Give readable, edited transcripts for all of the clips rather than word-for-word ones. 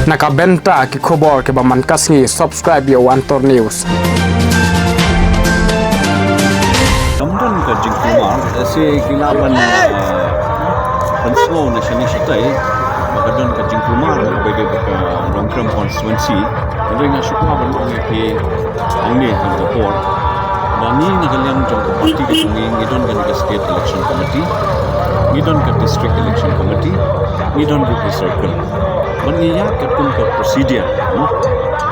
Nakabenta ki khobor ke baman kasngi subscribe yo Antor News. Kemudian ke jingkumar si kilaban penslo nasional sitai kemudian ke jingkumar bagi Nongkrem Constituency dengan syukur bagi ke angni yang berpor dan ini nakalian jangka parti ke sungi ngidon ke state election committee ngidon ke district election committee ngidon ke circle mengiyak ke pun ke procedure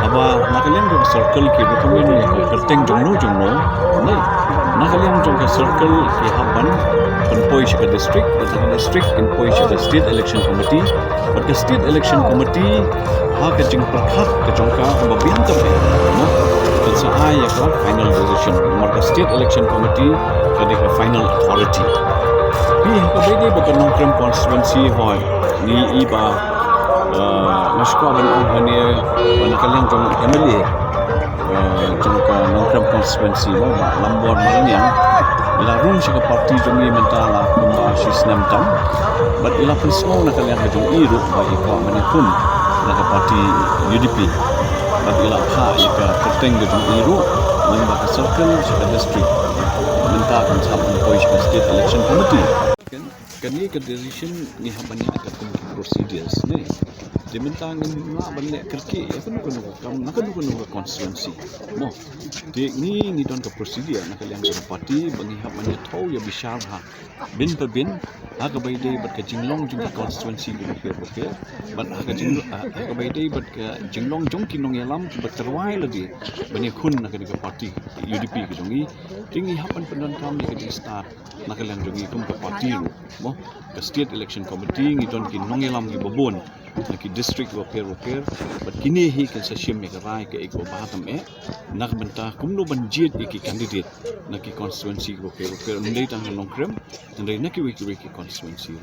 aba nakalian ke circle ke betul ni ke kerteng jongno ni nakalian ke circle ke haban penpoi ke district dan district penpoi ke state election committee dan ke state election committee ha ke jing perkhat ke jongka babian ter dan sahai ya ke final decision marka state election committee ke final authority ni ke bagi betul Nongkrem Constituency hoi ni iba Naskah dan Ohania Wanakalian jong MLA jong ke Nongkrem Constituency Lambuan Malanyang larung siya parti jong ni mentala kumba sisnam tam but ila prismo nakalian jong iru ba ikwa manipun naka parti UDP but ila ha ika kerteng jong iru nang ba circle siya district menta kan sabun poi siya state election committee kan ni ke decision ni habanya ka procedures ni diminta ngin na banle kerki ya kan kam nak kan constituency mo de ni don ke procedure nak kalian ke parti bagi hab manya thau ya bishar ha bin per bin ha ka bai dei bat ke jinglong jung constituency ke ke bat ha ka bai dei bat ke jinglong jung kinong yalam bat terwai lagi bani khun nak ke parti UDP ke jungi tingi hapan pendan kam ni ke start nak kalian jungi kum ke parti ru mo ke state election committee ngi don kinong yalam ki babon ki district repair but kini hi kan sa shim ke rai ke eko batam nak benta kumno banjit ki candidate na ki constituency repair ndai tang Nongkrem ndai na ki wiki constituency